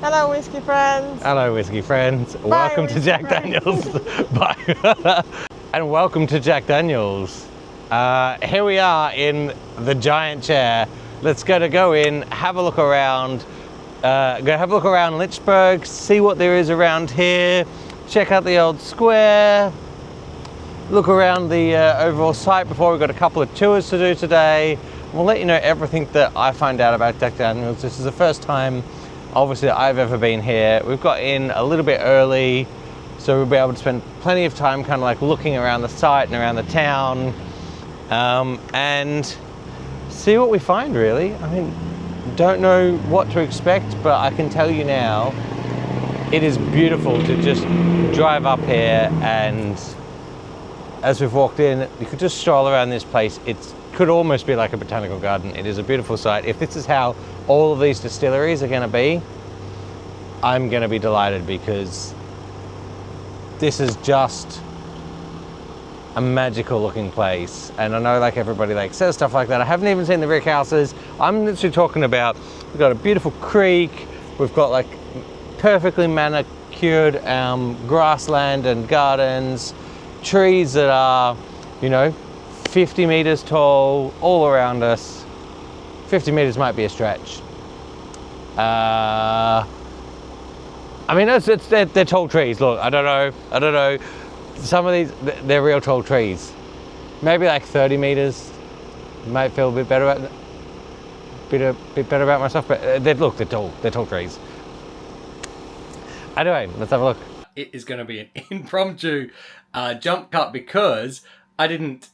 Hello, whiskey friends. Hello, whiskey friends. Bye, Welcome to whiskey Jack friends. Daniels. Bye. And welcome to Jack Daniels. Here we are in the giant chair. Let's go in, have a look around. Go have a look around Lynchburg, see what there is around here. Check out the old square. Look around the overall site before we've got a couple of tours to do today. We'll let you know everything that I find out about Jack Daniels. This is the first time, obviously, that I've ever been here. We've got in a little bit early, so we'll be able to spend plenty of time kind of like looking around the site and around the town, and see what we find, really. I mean, don't know what to expect, but I can tell you now, it is beautiful to just drive up here, and as we've walked in, you could just stroll around this place. It could almost be like a botanical garden. It is a beautiful site. If this is how all of these distilleries are going to be, I'm going to be delighted, because this is just a magical looking place. And I know like everybody like says stuff like that. I haven't even seen the brick houses. I'm literally talking about, we've got a beautiful creek. We've got like perfectly manicured grassland and gardens, trees that are, 50 meters tall all around us. 50 meters might be a stretch. I mean, they're tall trees. Look, I don't know. Some of these, they're real tall trees. Maybe like 30 meters. Might feel a bit better about myself, but they're tall trees. Anyway, let's have a look. It is going to be an impromptu jump cut, because I didn't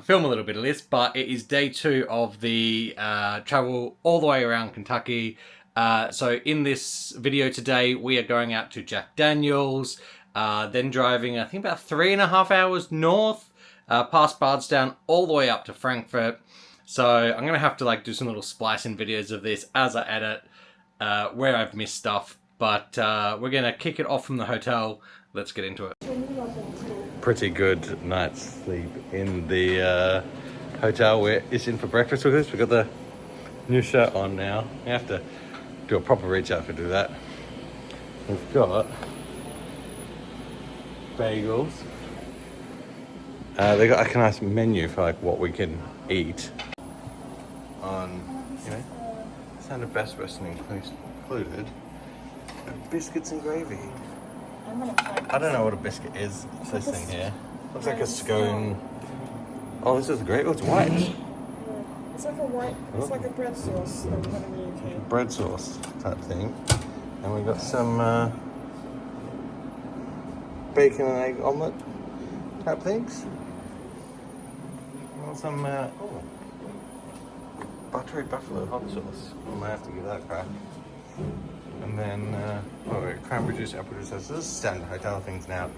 film a little bit of this, but it is day 2 of the travel all the way around Kentucky. So in this video today, we are going out to Jack Daniels, then driving, I think, about 3.5 hours north, past Bardstown, all the way up to Frankfurt. So I'm going to have to like do some little splicing videos of this as I edit, where I've missed stuff. But we're going to kick it off from the hotel. Let's get into it. Pretty good night's sleep in the hotel. We're in for breakfast with us. We've got the new shirt on now. We have to do a proper reach out to do that. We've got bagels. They got like a nice menu for like what we can eat. On, standard best Western included. Biscuits and gravy. I don't know what a biscuit is. It's this thing here. Looks like a scone. Oh, this is great. Oh, it's white. It's like a white, it's like a bread sauce that we have in the UK. Bread sauce type thing. And we've got some bacon and egg omelette type things. And some buttery buffalo hot sauce. I might have to give that a crack. And then, cranberry juice, apple juice. This is standard hotel things now.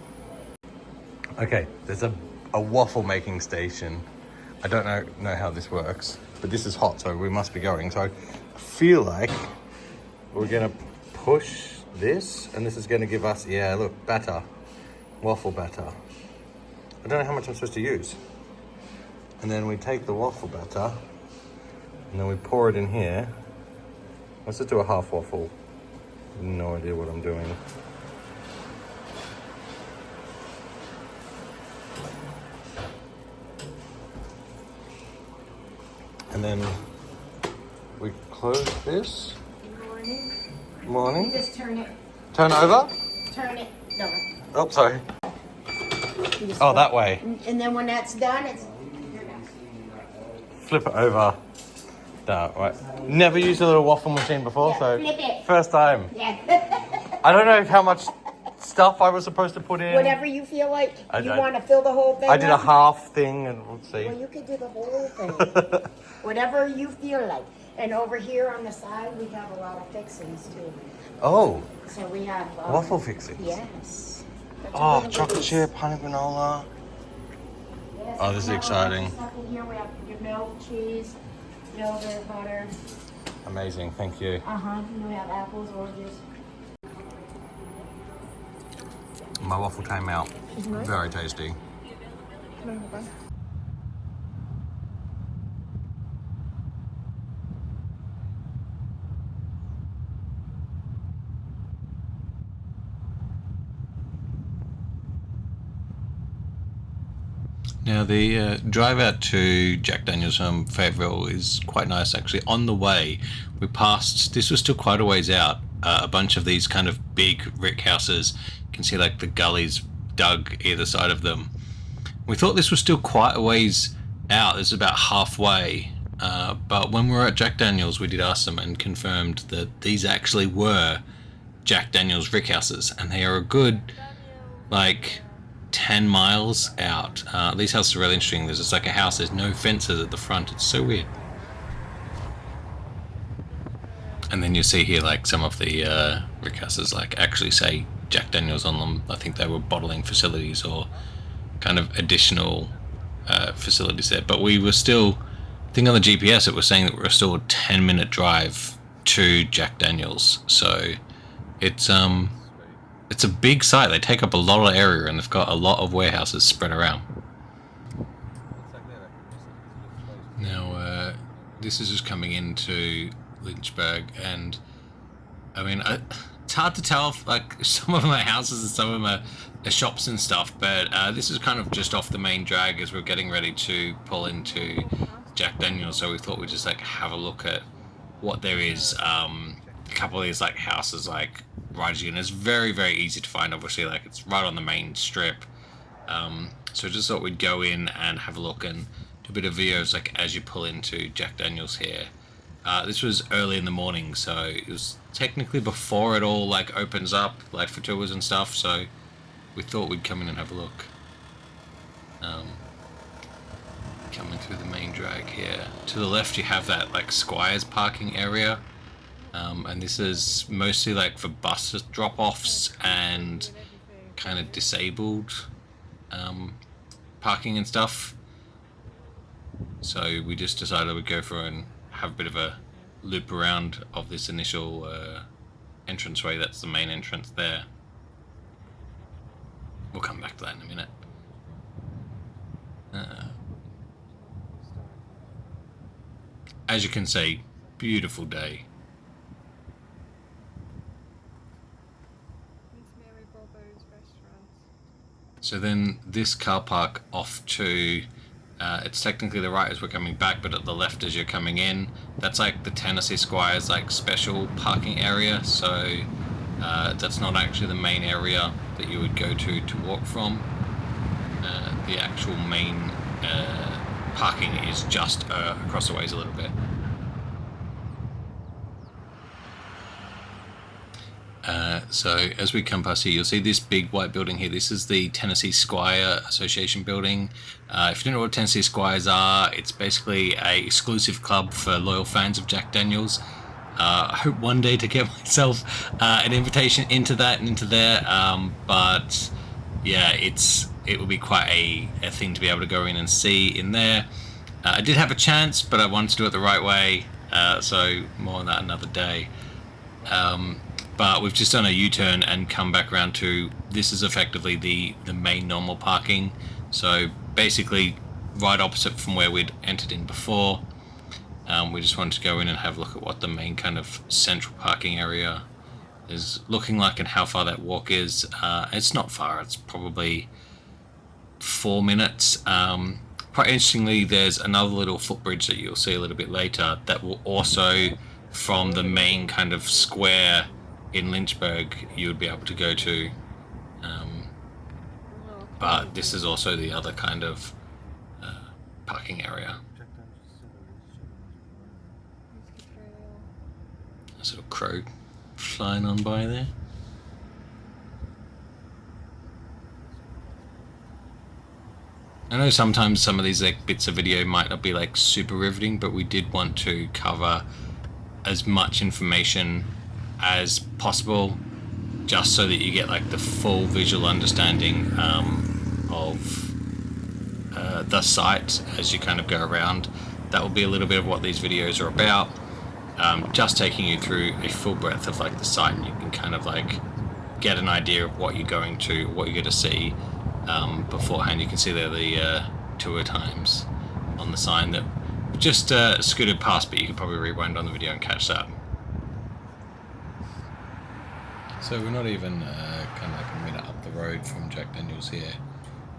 Okay, there's a waffle making station. I don't know how this works, but this is hot, so we must be going. So I feel like we're gonna push this, and this is gonna give us, batter, waffle batter. I don't know how much I'm supposed to use. And then we take the waffle batter, and then we pour it in here. Let's just do a half waffle. No idea what I'm doing. And then we close this. Morning. You just turn it. Turn over? Turn it. No. Oh, sorry. Oh, that way. And then when that's done, it's... Flip it over. Right. Never used a little waffle machine before, so flip it. first time. Yeah. I don't know how much stuff I was supposed to put in. Whatever you feel like. I Want to fill the whole thing I did a up? half thing, and we'll see. Well, you could do the whole thing. Whatever you feel like. And over here on the side, we have a lot of fixings, too. Oh, So we have... waffle fixings. Yes. That's a Oh, good chocolate release. chip, honey granola. Yes, Oh, this is we have a lot of exciting. stuff in here. We have your milk, cheese, yogurt, butter. Amazing, thank you. And we have apples, oranges. My waffle came out Nice. very tasty. Now the drive out to Jack Daniels from Fayetteville is quite nice actually. On the way, we passed. This was still quite a ways out. A bunch of these kind of big rick houses. You can see like the gullies dug either side of them. We thought this was still quite a ways out. This is about halfway. But when we were at Jack Daniels, we did ask them and confirmed that these actually were Jack Daniels rick houses, and they are a good like 10 miles out. These houses are really interesting. There's just like a house, there's no fences at the front. It's so weird. And then you see here like some of the rick houses like actually say Jack Daniels on them. I think they were bottling facilities or kind of additional facilities there. But we were still, I think on the GPS it was saying that we were still a 10-minute drive to Jack Daniels. So it's a big site. They take up a lot of area and they've got a lot of warehouses spread around. Now, this is just coming into Lynchburg, and I mean, it's hard to tell if like some of them are houses and some of them are shops and stuff, but this is kind of just off the main drag as we're getting ready to pull into Jack Daniels, so we thought we'd just like have a look at what there is. A couple of these like houses like right, and it's very, very easy to find. Obviously, like it's right on the main strip. So just thought we'd go in and have a look and do a bit of videos like as you pull into Jack Daniels here. This was early in the morning, so it was technically before it all like opens up like for tours and stuff. So we thought we'd come in and have a look. Coming through the main drag here. To the left, you have that like Squires parking area. And this is mostly like for bus drop-offs and kind of disabled parking and stuff. So we just decided we'd go for and have a bit of a loop around of this initial entranceway. That's the main entrance there. We'll come back to that in a minute. As you can see, beautiful day. So then this car park off to, it's technically the right as we're coming back, but at the left as you're coming in, that's like the Tennessee Squires like special parking area. So that's not actually the main area that you would go to walk from. The actual main parking is just across the ways a little bit. So as we come past here, you'll see this big white building here. This is the Tennessee Squire Association building. If you don't know what Tennessee Squires are, it's basically a exclusive club for loyal fans of Jack Daniels. I hope one day to get myself an invitation into that and into there. But yeah, it will be quite a thing to be able to go in and see in there. I did have a chance, but I wanted to do it the right way. So more on that another day. But we've just done a U-turn and come back around to, this is effectively the main normal parking. So basically right opposite from where we'd entered in before. We just wanted to go in and have a look at what the main kind of central parking area is looking like and how far that walk is. It's not far, it's probably 4 minutes. Quite interestingly, there's another little footbridge that you'll see a little bit later that will also, from the main kind of square in Lynchburg, you would be able to go to. But this is also the other kind of parking area. A sort of crow flying on by there. I know sometimes some of these like bits of video might not be like super riveting, but we did want to cover as much information as possible, just so that you get like the full visual understanding of the site as you kind of go around. That will be a little bit of what these videos are about, just taking you through a full breadth of like the site, and you can kind of like get an idea of what you're going to, what you're going to see beforehand. You can see there the tour times on the sign that just scooted past, but you can probably rewind on the video and catch that. So we're not even kind of like a minute up the road from Jack Daniels here.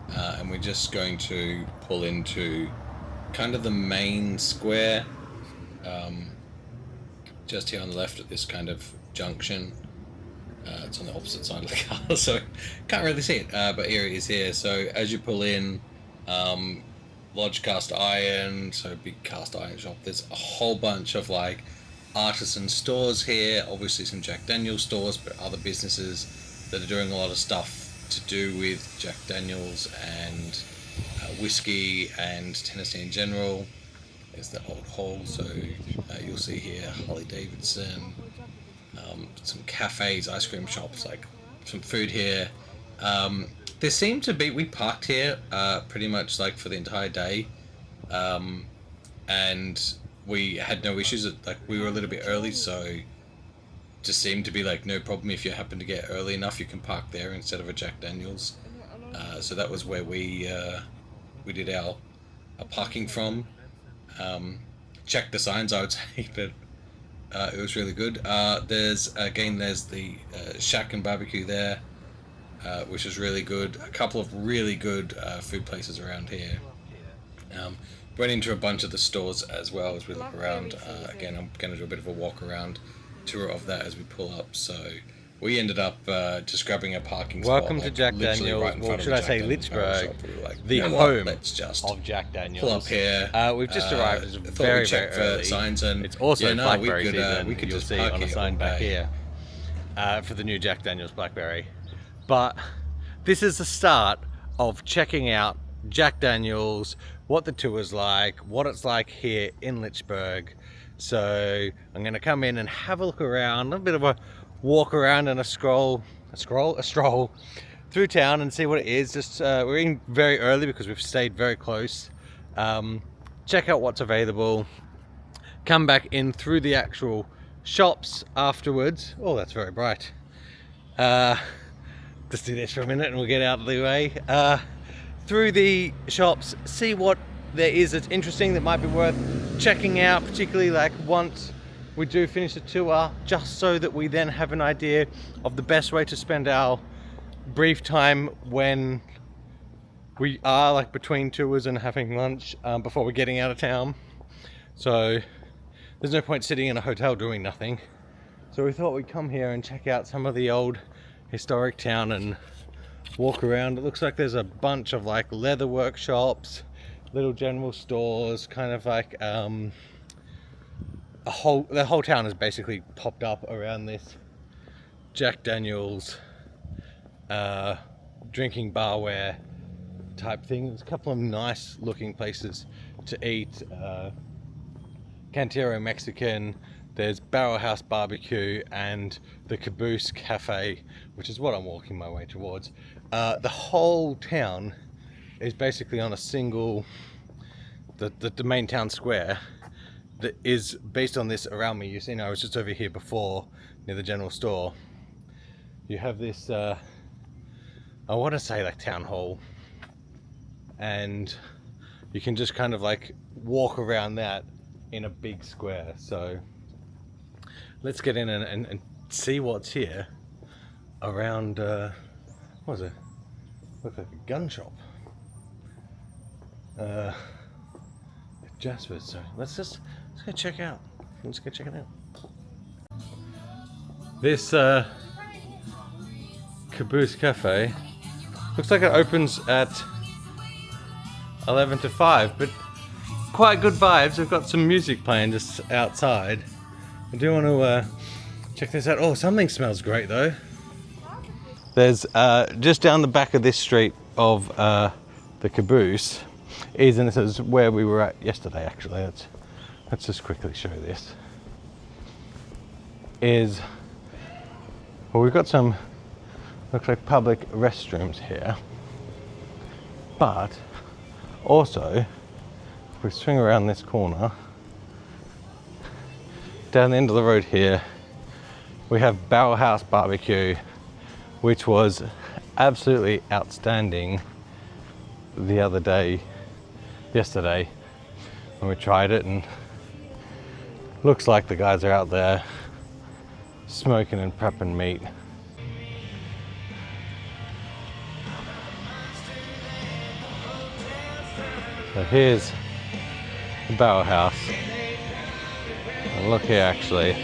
and we're just going to pull into kind of the main square, just here on the left at this kind of junction. It's on the opposite side of the car, so can't really see it, but here it is here. So as you pull in, Lodge Cast Iron, so big cast iron shop. There's a whole bunch of like artisan stores here, obviously some Jack Daniel's stores, but other businesses that are doing a lot of stuff to do with Jack Daniel's and whiskey and Tennessee in general. There's the old hall, so you'll see here Harley Davidson, some cafes, ice cream shops, like some food here. There seemed to be, we parked here pretty much like for the entire day, and we had no issues. Like we were a little bit early, so just seemed to be like no problem. If you happen to get early enough, you can park there instead of a Jack Daniel's. So that was where we did our parking from. Check the signs, I would say, but it was really good. There's the Shack and Barbecue there, which is really good. A couple of really good food places around here. Went into a bunch of the stores as well as we look around. Again, I'm going to do a bit of a walk around tour of that as we pull up. So we ended up just grabbing a parking spot. Welcome to Jack Daniel's, right or should I say Lynchburg, the home of Jack Daniel's. Pull up here. We've just arrived. It's very early. Signs and it's also Blackberry season. we could You'll just see park on a here sign all back day. here for the new Jack Daniel's Blackberry. But this is the start of checking out Jack Daniel's, what the tour's like, what it's like here in Lynchburg. So I'm going to come in and have a look around, a bit of a walk around and a stroll through town and see what it is. Just we're in very early because we've stayed very close. Check out what's available, come back in through the actual shops afterwards. Oh, that's very bright. Just do this for a minute and we'll get out of the way. Through the shops, see what there is that's interesting that might be worth checking out, particularly like once we do finish the tour, just so that we then have an idea of the best way to spend our brief time when we are like between tours and having lunch before we're getting out of town. So there's no point sitting in a hotel doing nothing. So we thought we'd come here and check out some of the old historic town and walk around. It looks like there's a bunch of like leather workshops, little general stores, kind of like the whole town is basically popped up around this Jack Daniel's drinking barware type thing. There's a couple of nice looking places to eat. Cantero Mexican, there's Barrel House Barbecue, and the Caboose Cafe, which is what I'm walking my way towards. The whole town is basically on a single, the main town square that is based on this around me. You see, I was just over here before near the general store. You have this, I want to say like town hall, and you can just kind of like walk around that in a big square. So let's get in and see what's here around, what is it? Looks like a gun shop. Jasper's, so let's go check out. Let's go check it out. This Caboose Cafe looks like it opens at 11 to 5, but quite good vibes. We've got some music playing just outside. I do want to check this out. Oh, something smells great though. There's just down the back of this street of the Caboose is, and this is where we were at yesterday actually. Let's just quickly show this. Well, we've got some, looks like public restrooms here, but also if we swing around this corner, down the end of the road here, we have Barrel House Barbecue, which was absolutely outstanding yesterday when we tried it, and looks like the guys are out there smoking and prepping meat. So here's the barrel house. And look here actually.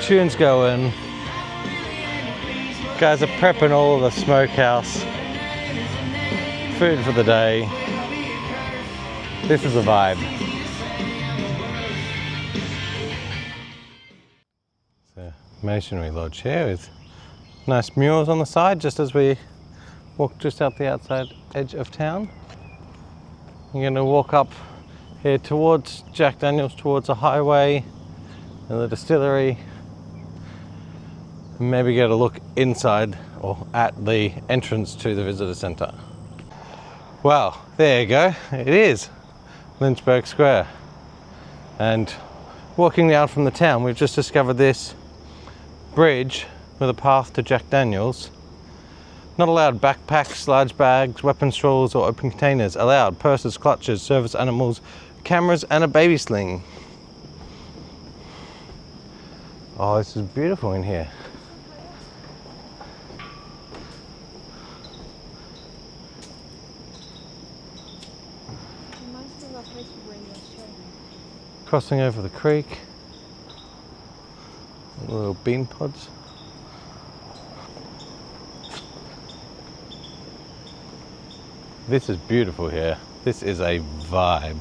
Tunes going. Guys are prepping all the smokehouse. Food for the day. This is a vibe. So, masonry lodge here with nice murals on the side just as we walk just out the outside edge of town. You're going to walk up here towards Jack Daniels, towards a highway and the distillery. And maybe get a look inside or at the entrance to the visitor centre. Well, there you go. It is Lynchburg Square. And walking down from the town, we've just discovered this bridge with a path to Jack Daniels. Not allowed backpacks, large bags, weapon straws or open containers. Allowed purses, clutches, service animals, cameras and a baby sling. Oh, this is beautiful in here. Crossing over the creek. Little bean pods. This is beautiful here. This is a vibe.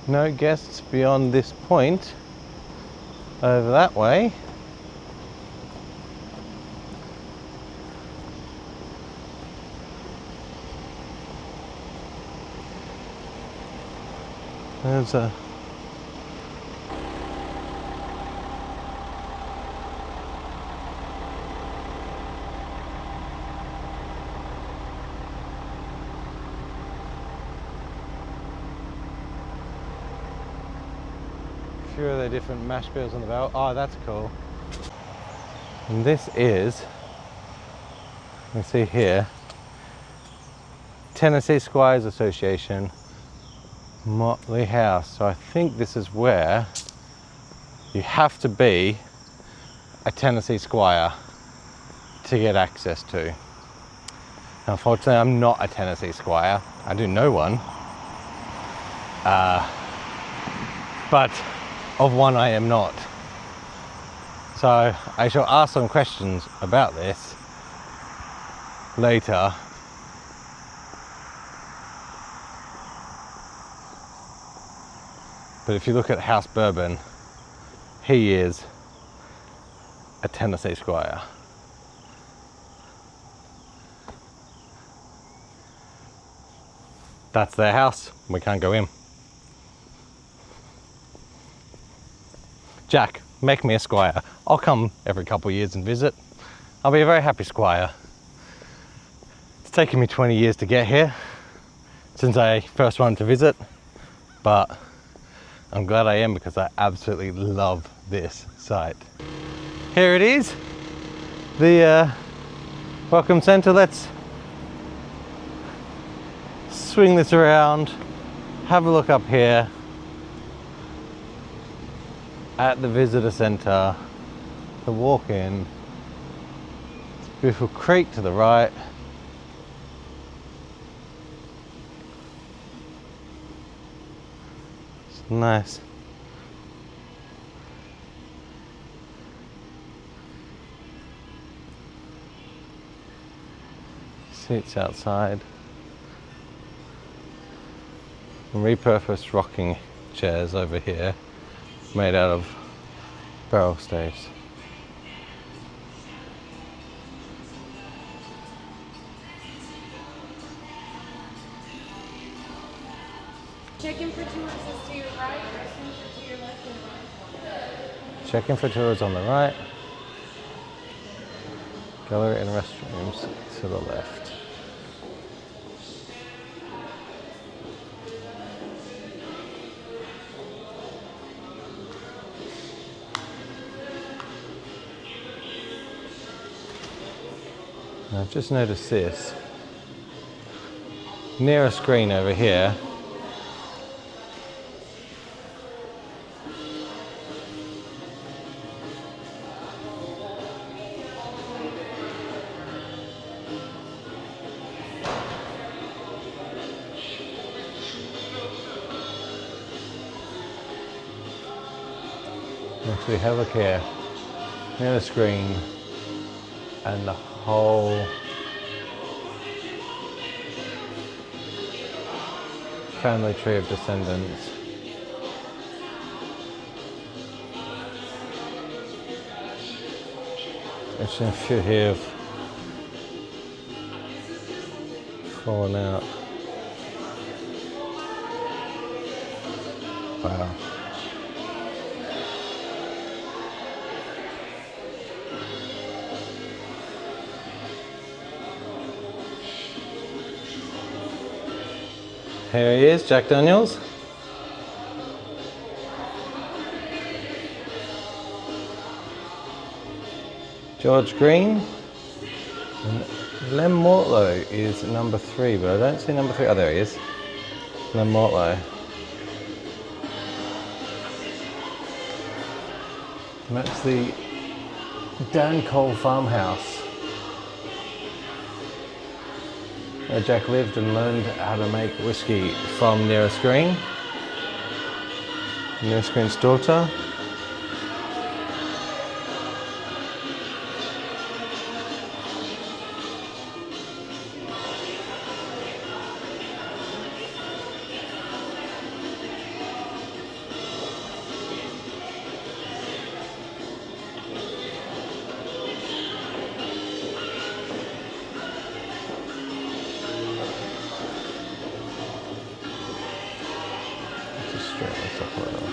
No guests beyond this point. Over that way. There's a few of the different mash bills on the barrel. Oh, that's cool. And this is, you see here, Tennessee Squires Association, Motley House. So I think this is where you have to be a Tennessee Squire to get access to. Now, unfortunately, I'm not a Tennessee Squire. I do know one. But of one I am not. So I shall ask some questions about this later. But if you look at House Bourbon, he is a Tennessee Squire. That's their house. We can't go in. Jack, make me a squire. I'll come every couple of years and visit. I'll be a very happy squire. It's taken me 20 years to get here since I first wanted to visit, but I'm glad I am because I absolutely love this site. Here it is, the Welcome Centre. Let's swing this around, have a look up here at the visitor centre, the walk-in. It's a beautiful creek to the right. It's nice. Seats outside. Repurposed rocking chairs over here, made out of barrel staves. Check-in for tours is to your right, restrooms are to your left and right. Check-in for tours on the right. Gallery and restrooms to the left. I've just noticed this. Near a screen over here, So we have a look here, near the screen, and the whole family tree of descendants. Actually, a few here have fallen out. Wow. Here he is, Jack Daniels. George Green. And Lem Mortlow is number 3, but I don't see number 3. Oh, there he is. Lem Mortlow. And that's the Dan Cole farmhouse, where Jack lived and learned how to make whiskey from Nearest Green, Nearest Green's daughter. Just straighten this up a little.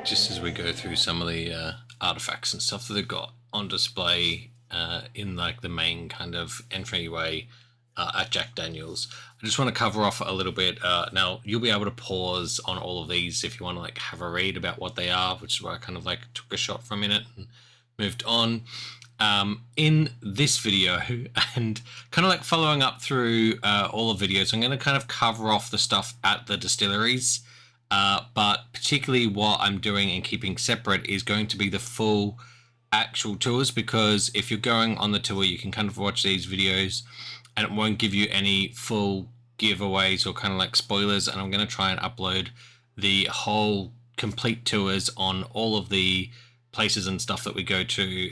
Just as we go through some of the artifacts and stuff that they've got on display in like the main kind of entryway at Jack Daniels, I just want to cover off a little bit. Now you'll be able to pause on all of these if you want to like have a read about what they are, which is why I kind of like took a shot for a minute and moved on. In this video, and kind of like following up through all the videos, I'm going to kind of cover off the stuff at the distilleries. But particularly what I'm doing and keeping separate is going to be the full actual tours, because if you're going on the tour, you can kind of watch these videos and it won't give you any full giveaways or kind of like spoilers. And I'm going to try and upload the whole complete tours on all of the places and stuff that we go to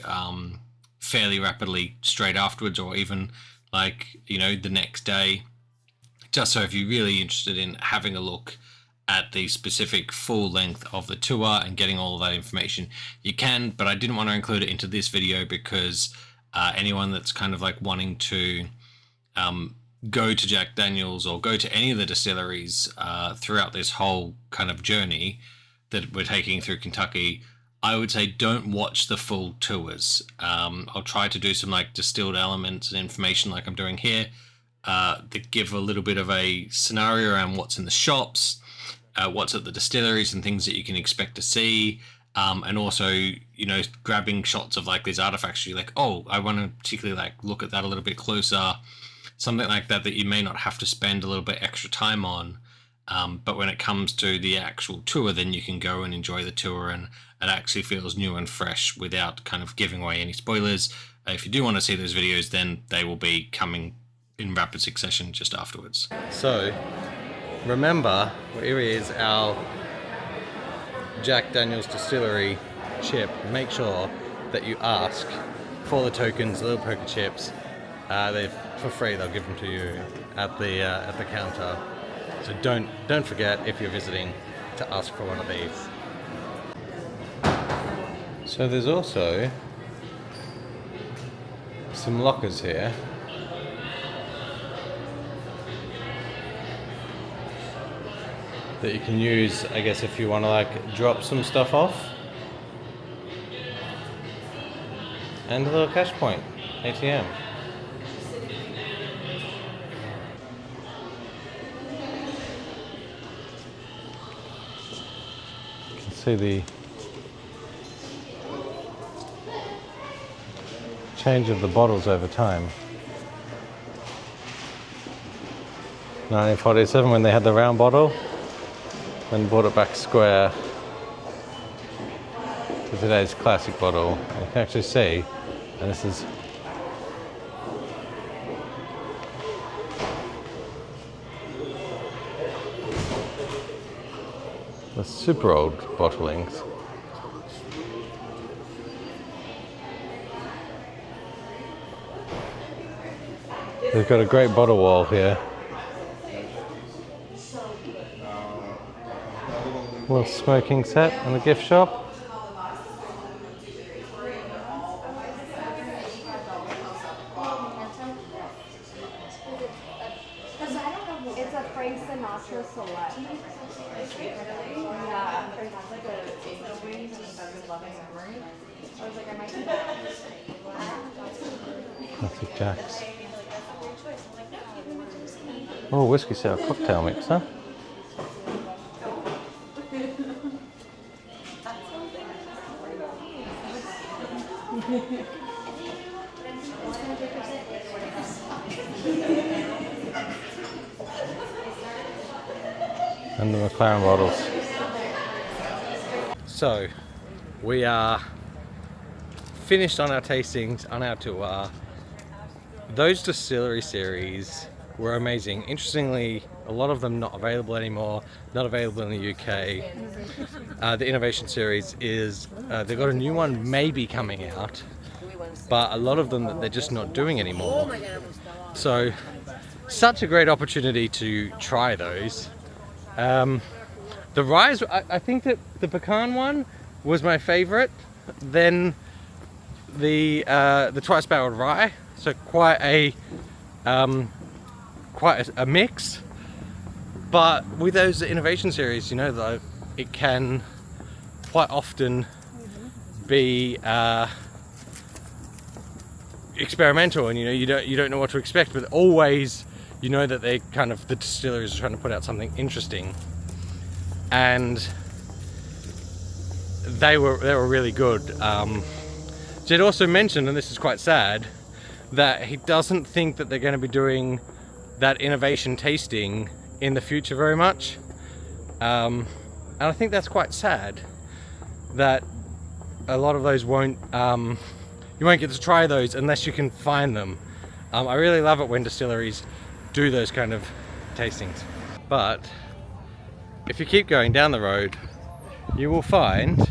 fairly rapidly straight afterwards, or even like, you know, the next day, just so if you're really interested in having a look at the specific full length of the tour and getting all of that information, you can. But I didn't want to include it into this video because anyone that's kind of like wanting to go to Jack Daniels or go to any of the distilleries throughout this whole kind of journey that we're taking through Kentucky, I would say don't watch the full tours. I'll try to do some like distilled elements and information like I'm doing here that give a little bit of a scenario around what's in the shops, what's at the distilleries and things that you can expect to see, and also, you know, grabbing shots of like these artifacts. You're like, oh, I want to particularly like look at that a little bit closer, something like that you may not have to spend a little bit extra time on. But when it comes to the actual tour, then you can go and enjoy the tour, and it actually feels new and fresh without kind of giving away any spoilers. If you do want to see those videos, then they will be coming in rapid succession just afterwards. So remember, here is our Jack Daniels Distillery chip. Make sure that you ask for the tokens, the little poker chips. They're for free. They'll give them to you at the counter. So don't forget, if you're visiting, to ask for one of these. So there's also some lockers here. That you can use, I guess, if you want to like drop some stuff off. And a little cash point, ATM. You can see the change of the bottles over time. 1947 when they had the round bottle, and brought it back square to today's classic bottle. You can actually see, and this is the super old bottlings. They've got a great bottle wall here. Little smoking set and a gift shop. It's a Frank Sinatra select. Yeah, I was like, I might do that. Classic Jacks. Oh, whiskey sour cocktail mixer. And the McLaren bottles. So, we are finished on our tastings, on our tour. Those distillery series were amazing. Interestingly, a lot of them not available anymore, not available in the UK. The innovation series is, they've got a new one maybe coming out, but a lot of them that they're just not doing anymore. So, such a great opportunity to try those. The ryes, I think that the pecan one was my favorite. Then the twice barreled rye, so quite a mix. But with those innovation series, you know, though, it can quite often be experimental, and you don't know what to expect, but always you know that they kind of, the distilleries are trying to put out something interesting, and they were really good. Jed also mentioned, and this is quite sad, that he doesn't think that they're going to be doing that innovation tasting in the future very much, and I think that's quite sad that a lot of those won't, you won't get to try those unless you can find them. I really love it when distilleries do those kind of tastings. But if you keep going down the road, you will find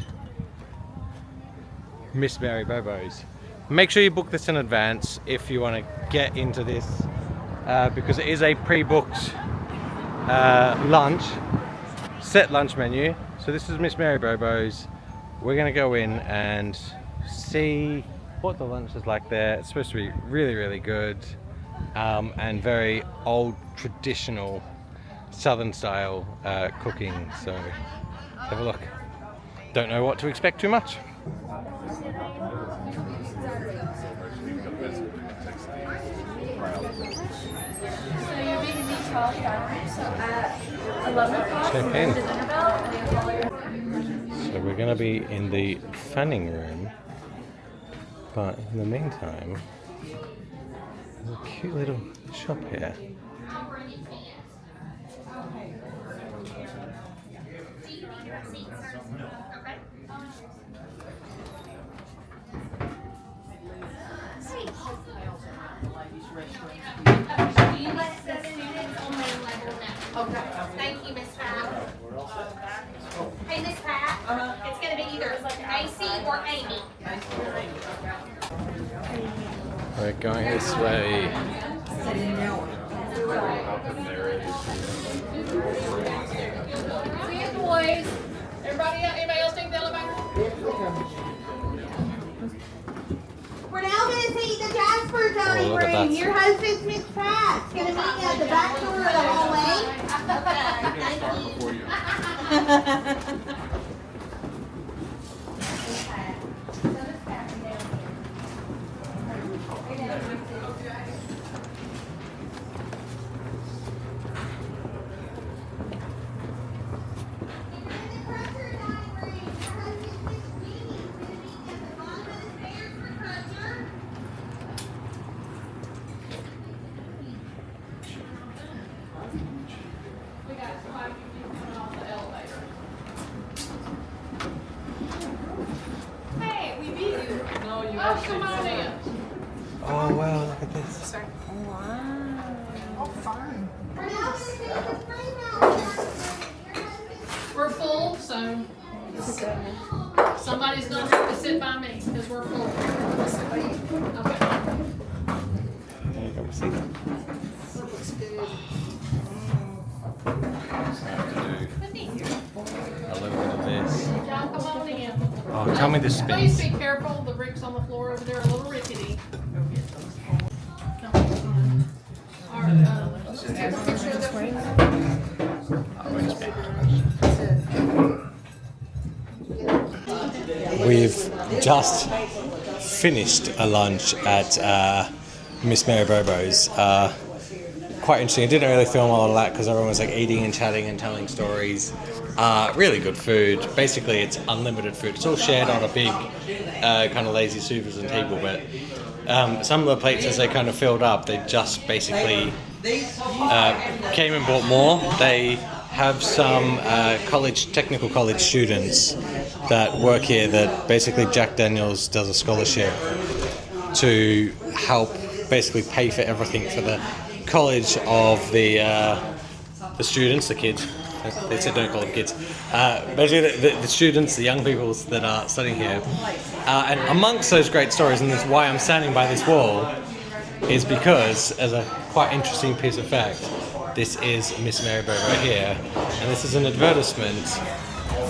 Miss Mary Bobo's. Make sure you book this in advance if you want to get into this, because it is a pre-booked lunch, set lunch menu. So this is Miss Mary Bobo's. We're going to go in and see what the lunch is like there. It's supposed to be really, really good, and very old, traditional, southern style cooking. So have a look. Don't know what to expect too much. So you're being a beach ball shower. So at 11 o'clock, Check in. dinner bell. So we're going to be in the fanning room, but in the meantime, there's a cute little shop here. Thank you, Miss Pat. Hey, Miss Pat. It's going to be either Macy or Amy. We're going this way. See you, boys. Anybody else take the elevator? We're now going to see the Jasper dining look at that. room. Your hostess, Miss Pat, is going to meet you at the back door of the hallway. Thank you. so somebody's gonna have to sit by me because we're full. Okay. There you go, see that. Looks good. A little bit of this. Y'all come on in. Oh, tell me this Please spins. be careful. The bricks on the floor over there are a little rickety. Come on. All right, let's just take a picture of the We've just finished a lunch at Miss Mary Bobo's. Quite interesting. I didn't really film a lot of that because everyone was like eating and chatting and telling stories. Really good food. Basically, it's unlimited food. It's all shared on a big kind of lazy Susan table, but some of the plates as they kind of filled up, they just basically came and bought more. They have some technical college students that work here that basically Jack Daniels does a scholarship to help basically pay for everything for the college of the students, the kids. They said don't call them kids. Basically, the students, the young people that are studying here. And amongst those great stories, and that's why I'm standing by this wall, is because, as a quite interesting piece of fact, this is Miss Mary Bobo here, and this is an advertisement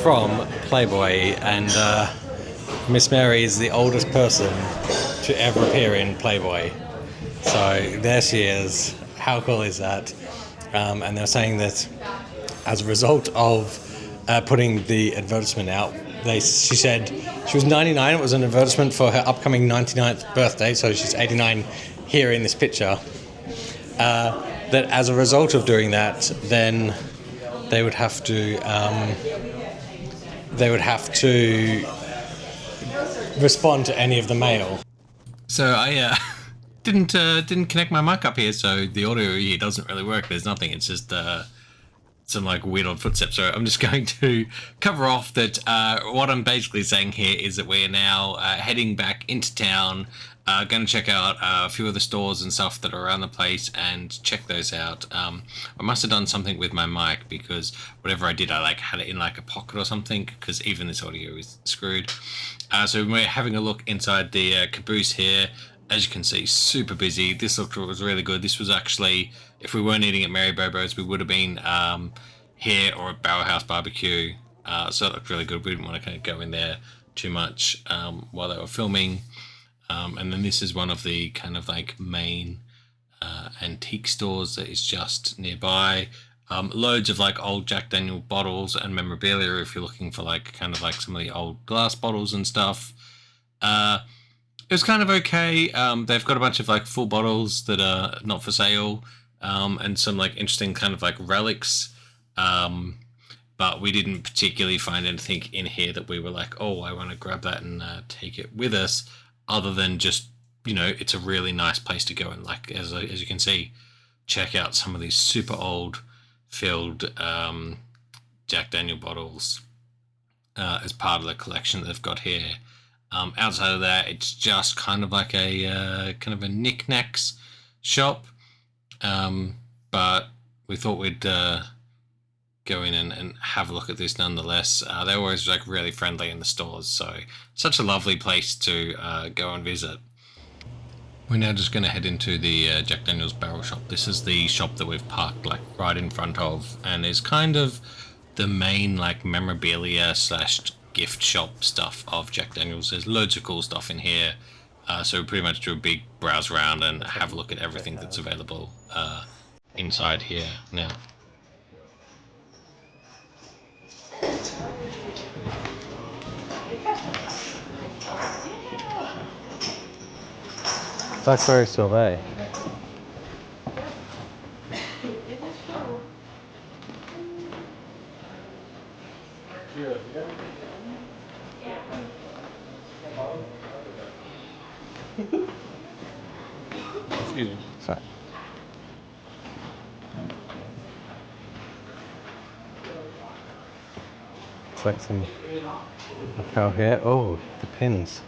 from Playboy, and Miss Mary is the oldest person to ever appear in Playboy. So there she is. How cool is that? And they're saying that as a result of putting the advertisement out, she said she was 99. It was an advertisement for her upcoming 99th birthday, so she's 89 here in this picture. That as a result of doing that, then they would have to respond to any of the mail. So I didn't connect my mic up here, so the audio here doesn't really work. There's nothing. It's just some like weird odd footsteps. So I'm just going to cover off that what I'm basically saying here is that we're now heading back into town. Going to check out a few of the stores and stuff that are around the place and check those out. I must have done something with my mic because whatever I did, I like had it in like a pocket or something, because even this audio is screwed. So we're having a look inside the caboose here. As you can see, super busy. This was really good. This was actually, if we weren't eating at Mary Bobo's, we would have been here or at Barrel House Barbecue. So that looked really good. We didn't want to kind of go in there too much while they were filming. And then this is one of the kind of like main antique stores that is just nearby. Loads of like old Jack Daniel bottles and memorabilia if you're looking for like kind of like some of the old glass bottles and stuff. It was kind of okay. They've got a bunch of like full bottles that are not for sale, and some like interesting kind of like relics. But we didn't particularly find anything in here that we were like, oh, I want to grab that and take it with us. Other than just, you know, it's a really nice place to go and like, as you can see, check out some of these super old filled Jack Daniel bottles as part of the collection that they've got here. Outside of that, it's just kind of like a knickknacks shop. But we thought we'd go in and have a look at this nonetheless. They're always like really friendly in the stores, so such a lovely place to go and visit. We're now just going to head into the Jack Daniel's barrel shop. This is the shop that we've parked like right in front of, and is kind of the main like memorabilia / gift shop stuff of Jack Daniel's. There's loads of cool stuff in here, so we pretty much do a big browse around and have a look at everything that's available inside here now. Blackberry sorbet. Excuse me. Sorry. It's like some cow here. Oh, the pins.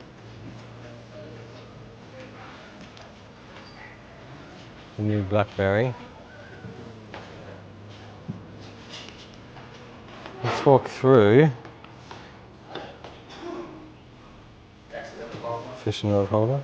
The new Blackberry. Let's walk through fishing rod holder.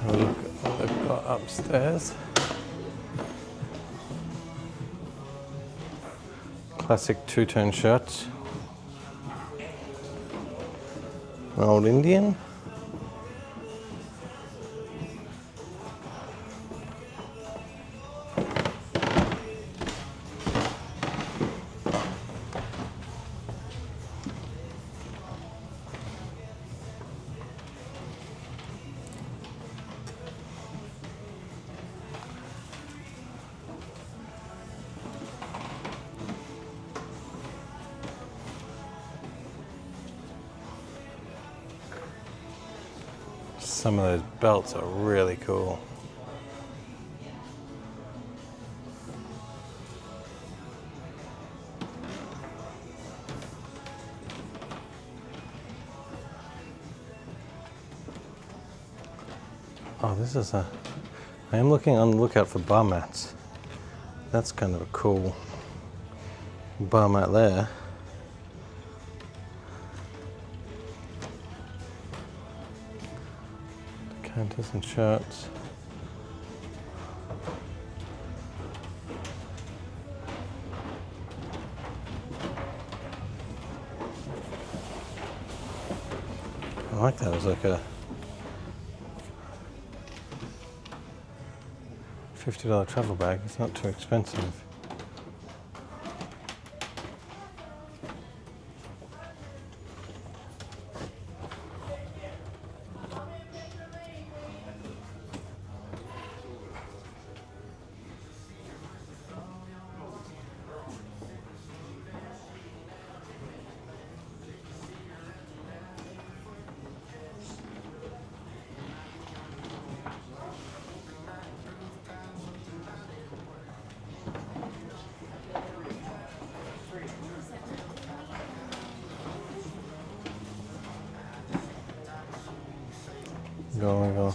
Have a look at what they've got upstairs. Classic two-tone shirts. An old Indian. Some of those belts are really cool. Oh, this is a... I am looking on the lookout for bar mats. That's kind of a cool bar mat there. Decanters and shirts. I like that. It was like a $50 travel bag. It's not too expensive. Go.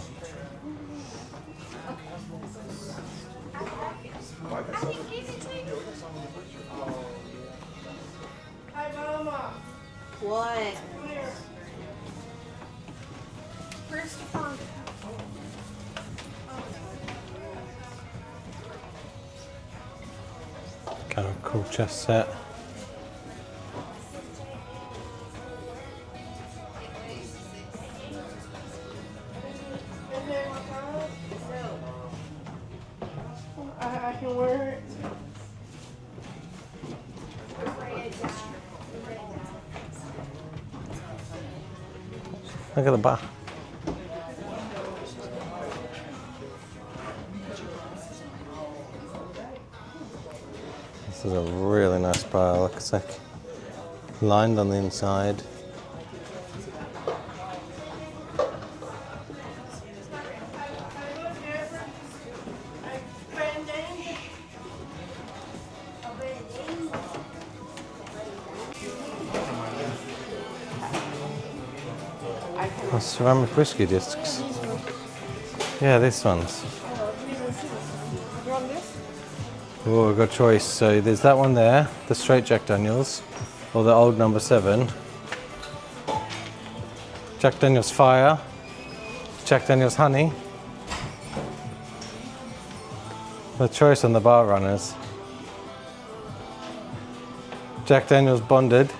What? Christopher. Kind of cool chest set. I can wear it. Look at the bar. This is a really nice bar. Looks like lined on the inside. Oh, ceramic whiskey discs. Yeah, these ones. You want this? Oh, we've got choice. So there's that one there, the straight Jack Daniels, or the old number 7. Jack Daniels Fire, Jack Daniels Honey. The choice on the bar runners. Jack Daniels Bonded.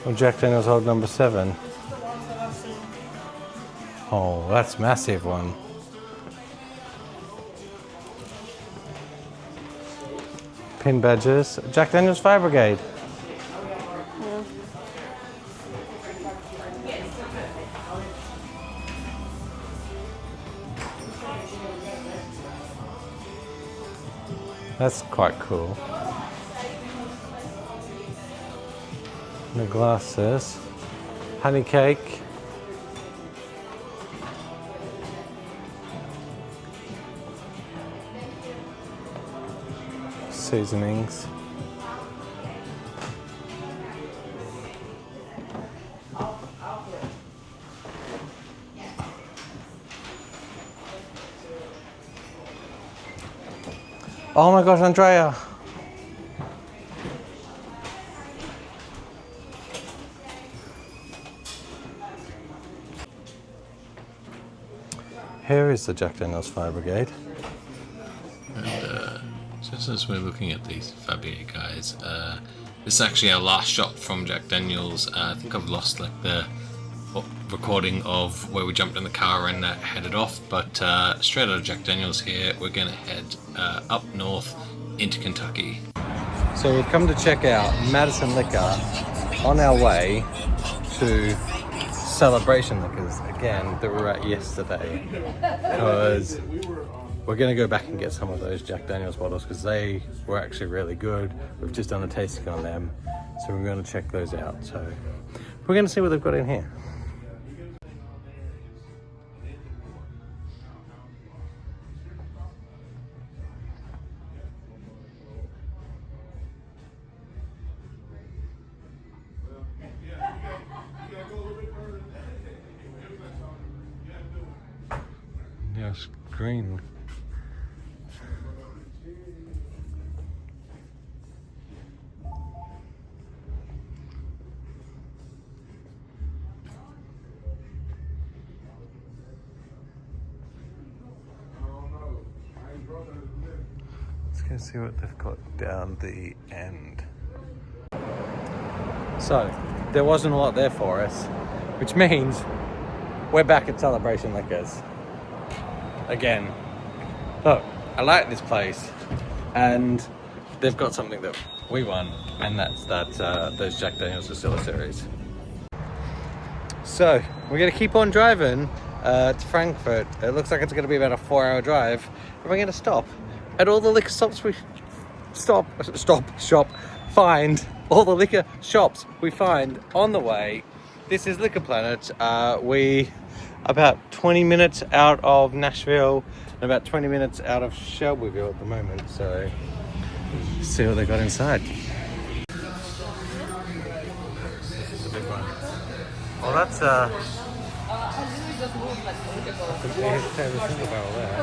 Or Jack Daniels Old Number 7. Oh, that's massive one. Pin badges. Jack Daniels Fire Brigade. That's quite cool. The glasses. Honey cake. Seasonings. Oh my gosh, Andrea. Here is the Jack Daniels Fire Brigade. And just as we're looking at these Fabier guys, this is actually our last shot from Jack Daniels. I think I've lost like the recording of where we jumped in the car and headed off, but straight out of Jack Daniels here, we're gonna head up north into Kentucky. So we've come to check out Madison Liquor on our way to Celebration Liquors again that we were at yesterday, because we're going to go back and get some of those Jack Daniels bottles because they were actually really good. We've just done a tasting on them, so we're going to check those out. So we're going to see what they've got in here. Yes, green. Let's go see what they've got down the end. So, there wasn't a lot there for us, which means we're back at Celebration Liquors again. Look, I like this place, and they've got something that we want, and that's those Jack Daniels distilleries. So we're gonna keep on driving to Frankfurt. It looks like it's gonna be about a 4-hour drive, and we're gonna stop at all the liquor shops we find all the liquor shops we find on the way. This is Liquor Planet. We about 20 minutes out of Nashville and about 20 minutes out of Shelbyville at the moment, so let's see what they got inside. This is a big one. Oh, that's a single barrel there.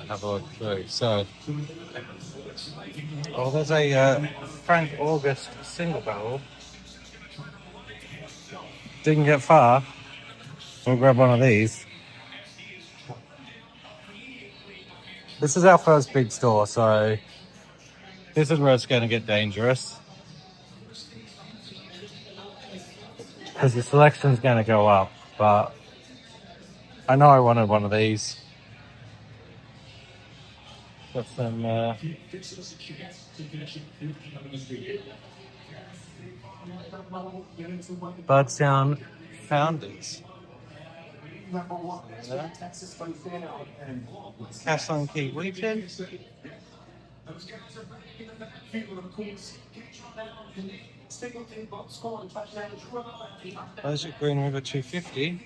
Have a look through. So, oh, there's a Frank August single barrel. Didn't get far. We'll grab one of these. This is our first big store, so this is where it's going to get dangerous, because the selection's going to go up. But I know I wanted one of these. Got some Bardstown Founders. Castle Key Wheaton. Those are Green River 250.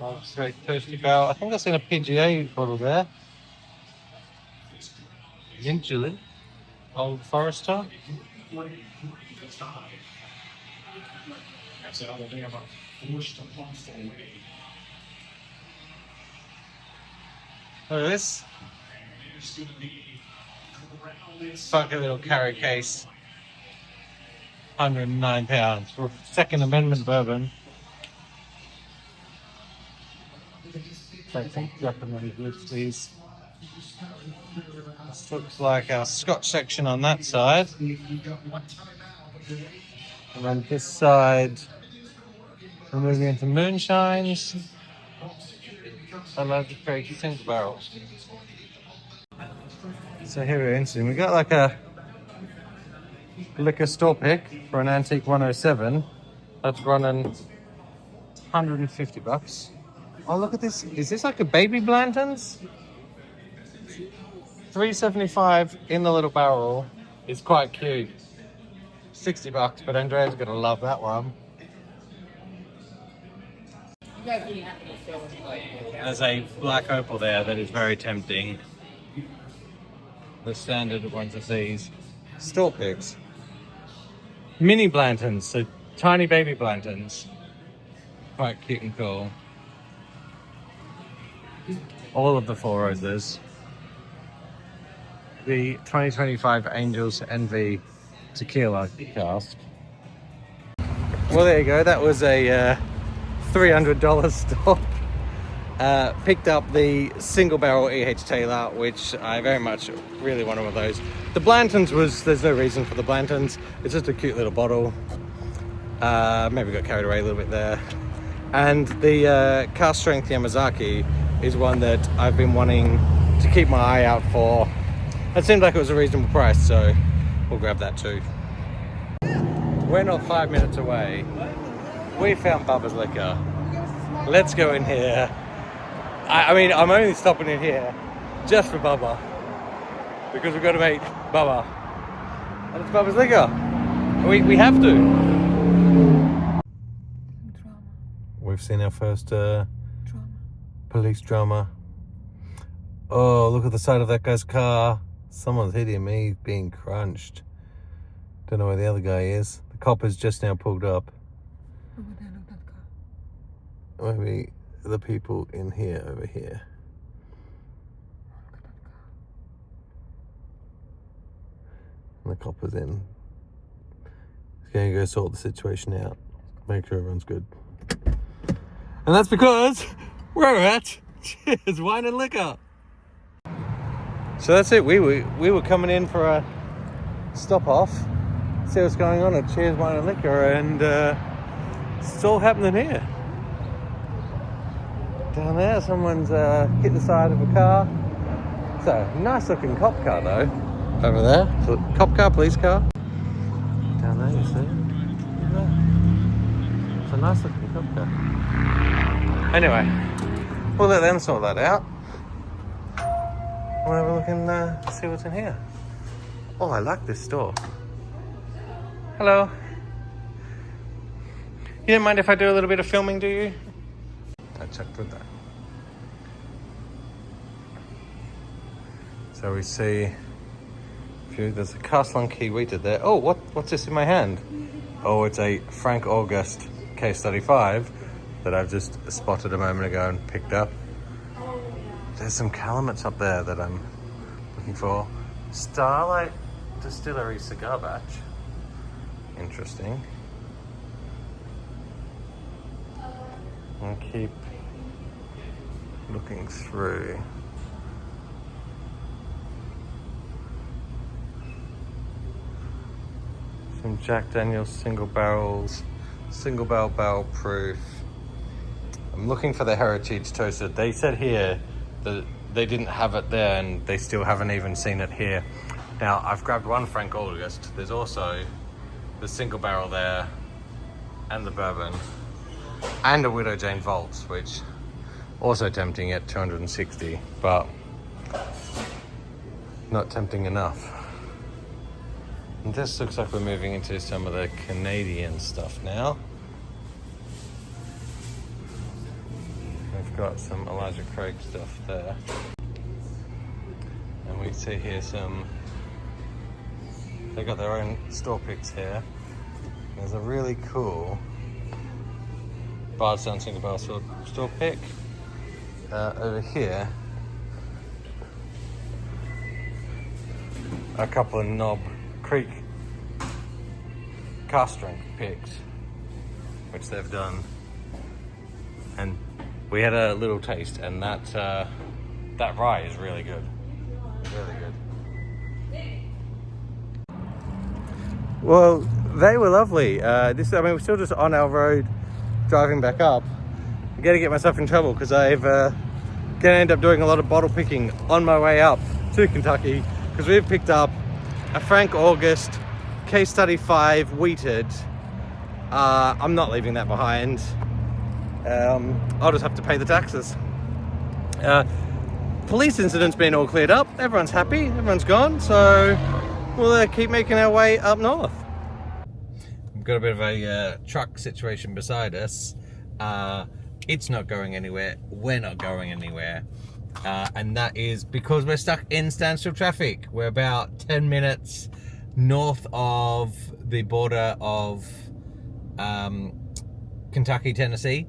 Oh, straight thirsty barrel. I think I've seen a PGA bottle there. Gingerly. Old Forester. Look at this. Funky little carry case. £109 for Second Amendment bourbon. Take some Japanese whiskeys. This looks like our Scotch section on that side. And then this side, we're moving into moonshines. I love the very single barrels. So here we're interesting. We got like a liquor store pick for an antique 107. That's running $150. Oh, look at this. Is this like a baby Blanton's? $3.75 in the little barrel is quite cute. $60, but Andrea's gonna love that one. There's a black opal there that is very tempting. The standard ones of these. Store picks. Mini Blantons, so tiny baby Blantons. Quite cute and cool. All of the Four Roses. The 2025 Angels Envy Tequila cask. Well, there you go. That was a $300 stop. Picked up the single barrel E.H. Taylor, which I very much really wanted one of those. The Blantons there's no reason for the Blantons. It's just a cute little bottle. Maybe got carried away a little bit there. And the cast strength Yamazaki is one that I've been wanting to keep my eye out for. It seemed like it was a reasonable price, so we'll grab that too. We're not 5 minutes away. We found Bubba's Liquor. Let's go in here. I mean, I'm only stopping in here just for Bubba, because we've got to meet Bubba. And it's Bubba's Liquor. We have to. We've seen our first police drama. Oh, look at the side of that guy's car. Someone's hitting him. He's being crunched. Don't know where the other guy is. The cop has just now pulled up. Maybe the people in here, over here. And the cop is in. He's going to go sort the situation out. Make sure everyone's good. And that's because we're at Cheers Wine and Liquor. So that's it. We were coming in for a stop off, see what's going on at Cheers Wine and Liquor, and it's all happening here. Down there, someone's hit the side of a car. It's a nice looking cop car though. Over there, so cop car, police car. Down there, you see. Look at that. It's a nice looking cop car. Anyway, we'll let them sort that out. We'll have a look and see what's in here. Oh, I like this store. Hello. You don't mind if I do a little bit of filming, do you? Check for that. So we see there's a Castlon key wheated there. Oh, what's this in my hand? Oh, it's a Frank August K35 that I've just spotted a moment ago and picked up. There's some Calumet up there that I'm looking for. Starlight Distillery cigar batch. Interesting. I'll keep looking through. Some Jack Daniel's single barrel proof. I'm looking for the Heritage Toasted. They said here that they didn't have it there, and they still haven't even seen it here. Now, I've grabbed one Frank August. There's also the single barrel there, and the bourbon, and a Widow Jane Vaults, which also tempting at $260, but not tempting enough. And this looks like we're moving into some of the Canadian stuff now. We've got some Elijah Craig stuff there. And we see here some, they've got their own store picks here. There's a really cool Bardstown single barrel store pick. Over here, a couple of Knob Creek cast strength picks, which they've done, and we had a little taste, and that rye is really good, really good. Well, they were lovely. I mean, we're still just on our road, driving back up. I'm gonna get myself in trouble because I've gonna end up doing a lot of bottle picking on my way up to Kentucky, because we've picked up a Frank August Case Study 5 wheated. I'm not leaving that behind. I'll just have to pay the taxes. Police incident's been all cleared up. Everyone's happy. Everyone's gone. So we'll keep making our way up north. We've got a bit of a truck situation beside us. It's not going anywhere. We're not going anywhere. And that is because we're stuck in standstill traffic. We're about 10 minutes north of the border of Kentucky, Tennessee.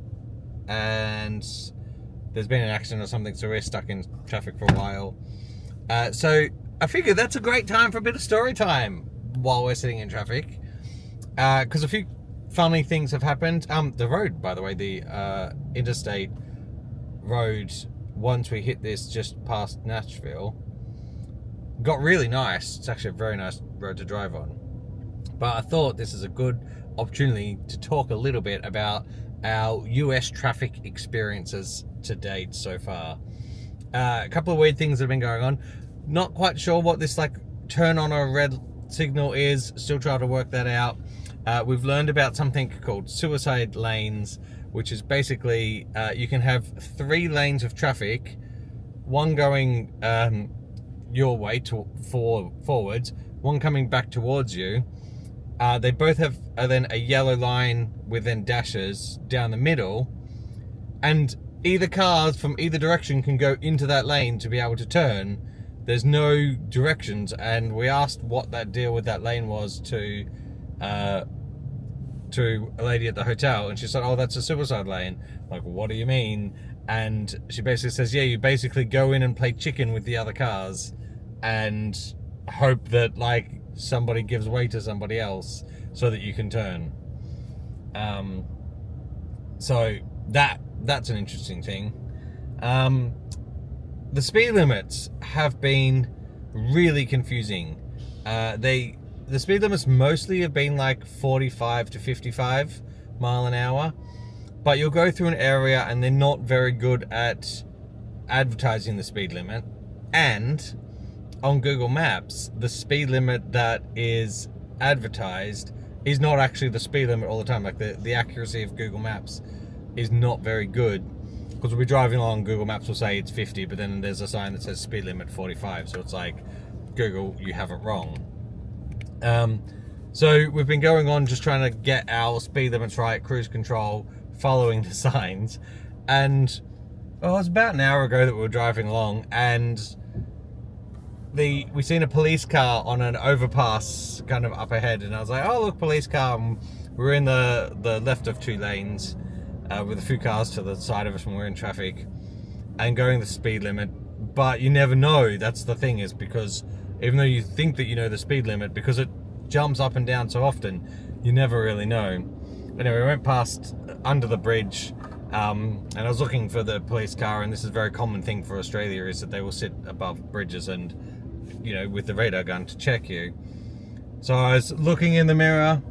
And there's been an accident or something, so we're stuck in traffic for a while. So I figured that's a great time for a bit of story time while we're sitting in traffic. Because a few funny things have happened. The road, by the way, the interstate road, once we hit this just past Nashville, got really nice. It's actually a very nice road to drive on. But I thought this is a good opportunity to talk a little bit about our US traffic experiences to date so far. A couple of weird things that have been going on. Not quite sure what this like turn on a red signal is. Still trying to work that out. We've learned about something called suicide lanes, which is basically you can have 3 lanes of traffic, one going your way forwards, one coming back towards you. They both have then a yellow line with then dashes down the middle, and either cars from either direction can go into that lane to be able to turn. There's no directions, and we asked what that deal with that lane was to a lady at the hotel, and she said, oh, that's a suicide lane. I'm like, what do you mean? And she basically says, yeah, you basically go in and play chicken with the other cars and hope that like somebody gives way to somebody else so that you can turn. So that's an interesting thing. The speed limits have been really confusing. The speed limits mostly have been like 45 to 55 mile an hour, but you'll go through an area and they're not very good at advertising the speed limit. And on Google Maps, the speed limit that is advertised is not actually the speed limit all the time. Like the accuracy of Google Maps is not very good, because we'll be driving along, Google Maps will say it's 50, but then there's a sign that says speed limit 45. So it's like, Google, you have it wrong. So we've been going on just trying to get our speed limits right, cruise control, following the signs. And it was about an hour ago that we were driving along, and we seen a police car on an overpass kind of up ahead, and I was like, oh look, police car. And we're in the left of 2 lanes with a few cars to the side of us when we're in traffic and going the speed limit. But you never know. That's the thing, is because even though you think that you know the speed limit, because it jumps up and down so often, you never really know. Anyway, we went past under the bridge, and I was looking for the police car, and this is a very common thing for Australia, is that they will sit above bridges and, you know, with the radar gun to check you. So I was looking in the mirror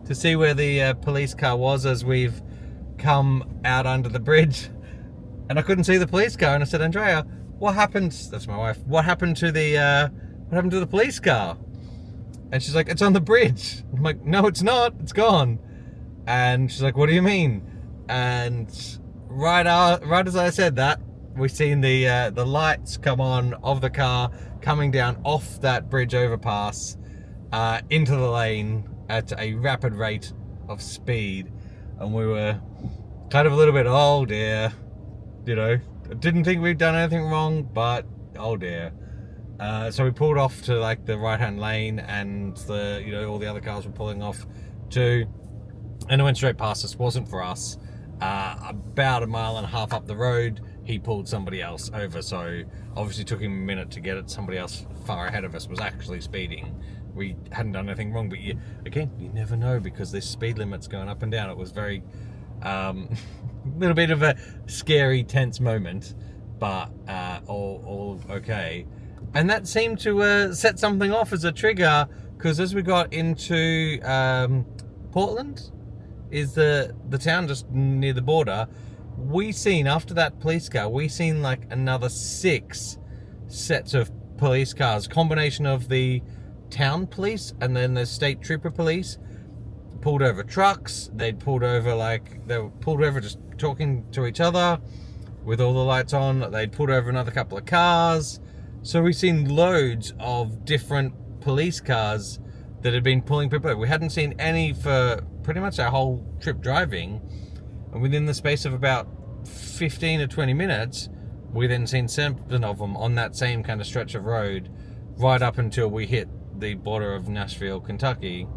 to see where the police car was as we've come out under the bridge, and I couldn't see the police car, and I said, Andrea, what happened? That's my wife. What happened to the police car? And she's like, it's on the bridge. I'm like, no, it's not. It's gone. And she's like, what do you mean? And right as I said that, we seen the lights come on of the car coming down off that bridge overpass. into the lane at a rapid rate of speed, and we were kind of a little bit, oh dear, you know, didn't think we'd done anything wrong, but oh dear. So we pulled off to like the right hand lane, and the, you know, all the other cars were pulling off too, and it went straight past us. Wasn't for us. About 1.5 miles up the road, he pulled somebody else over, so obviously took him a minute to get it. Somebody else far ahead of us was actually speeding. We hadn't done anything wrong, but you never know, because this speed limit's going up and down. It was very little bit of a scary, tense moment, but all okay. And that seemed to set something off as a trigger, because as we got into Portland, is the town just near the border, we seen, after that police car, we seen like another 6 sets of police cars, combination of the town police and then the state trooper police, pulled over trucks. They'd pulled over, like, they were pulled over just talking to each other with all the lights on. They'd pulled over another couple of cars. So we've seen loads of different police cars that had been pulling people over. We hadn't seen any for pretty much our whole trip driving, and within the space of about 15 or 20 minutes, we then seen 7 of them on that same kind of stretch of road, right up until we hit the border of Nashville, Kentucky.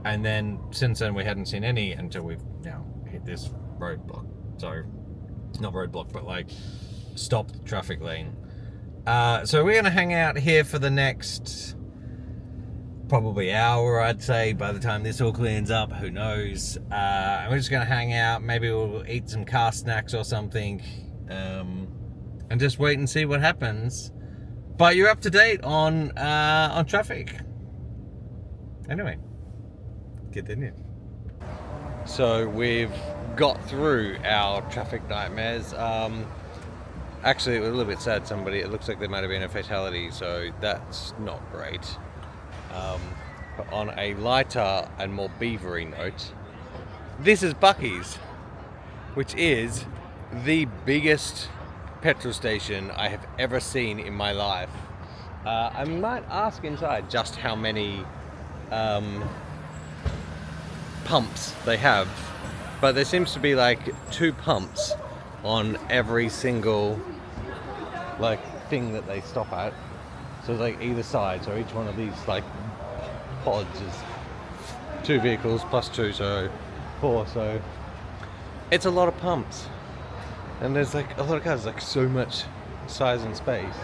And then since then we hadn't seen any until we've now hit this roadblock. So, not roadblock, but like stopped traffic lane. So we're gonna hang out here for the next probably hour, I'd say, by the time this all cleans up. Who knows? And we're just gonna hang out. Maybe we'll eat some car snacks or something, and just wait and see what happens. But you're up to date on traffic. Anyway, continue. So we've got through our traffic nightmares. Actually, it was a little bit sad. It looks like there might have been a fatality, so that's not great. But on a lighter and more beavery note, this is Buc-ee's, which is the biggest petrol station I have ever seen in my life. I might ask inside just how many pumps they have, but there seems to be like 2 pumps on every single like thing that they stop at. So it's like either side, so each one of these like pods is 2 vehicles plus 2, so 4. So it's a lot of pumps, and there's like a lot of cars, like so much size and space.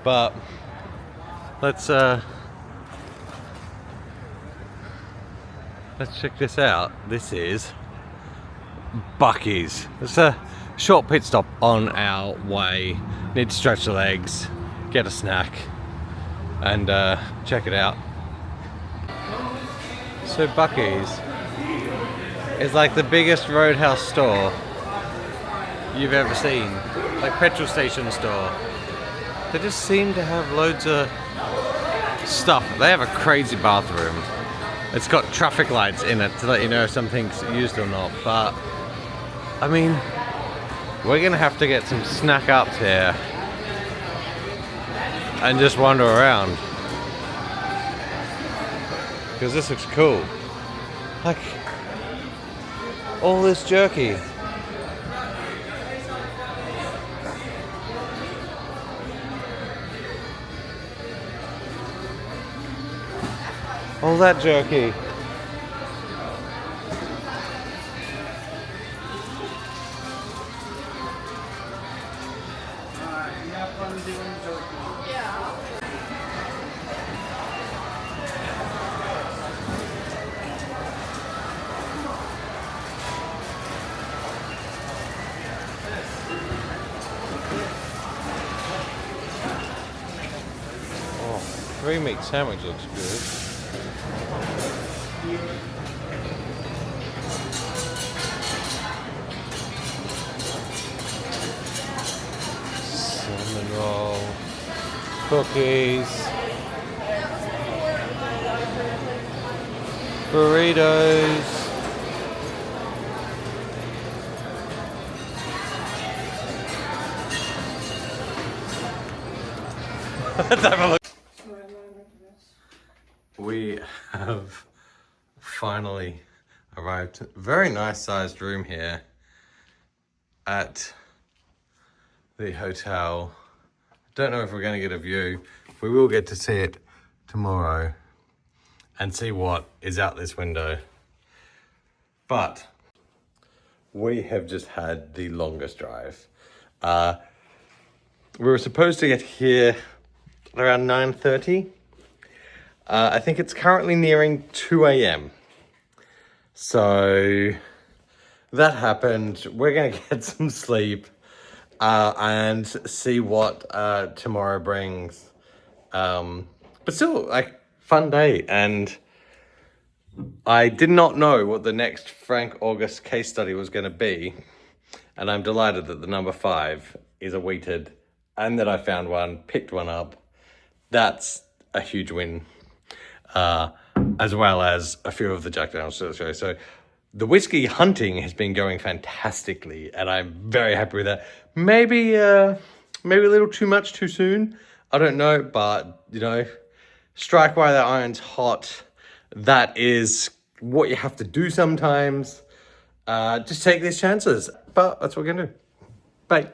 But let's check this out. This is Buc-ee's. It's a short pit stop on our way. Need to stretch the legs, get a snack, and check it out. So Buc-ee's is like the biggest roadhouse store you've ever seen, like petrol station store. They just seem to have loads of stuff. They have a crazy bathroom. It's got traffic lights in it to let you know if something's used or not. But I mean, we're gonna have to get some snack ups here and just wander around, because this looks cool. Like all this jerky. All that jerky. Oh, 3 meat sandwich looks good. Cinnamon roll, cookies, burritos. Let's have a look. finally arrived. Very nice sized room here at the hotel. Don't know if we're going to get a view. We will get to see it tomorrow and see what is out this window. But we have just had the longest drive. We were supposed to get here around 9:30. I think it's currently nearing 2 a.m. So that happened. We're going to get some sleep and see what tomorrow brings. But still, like, fun day. And I did not know what the next Frank August case study was going to be. And I'm delighted that the number 5 is a wheated and that I found one, picked one up. That's a huge win. As well as a few of the Jack Daniels show. So the whiskey hunting has been going fantastically, and I'm very happy with that. Maybe a little too much too soon. I don't know, but you know, strike while the iron's hot. That is what you have to do sometimes. Just take these chances. But that's what we're gonna do. Bye.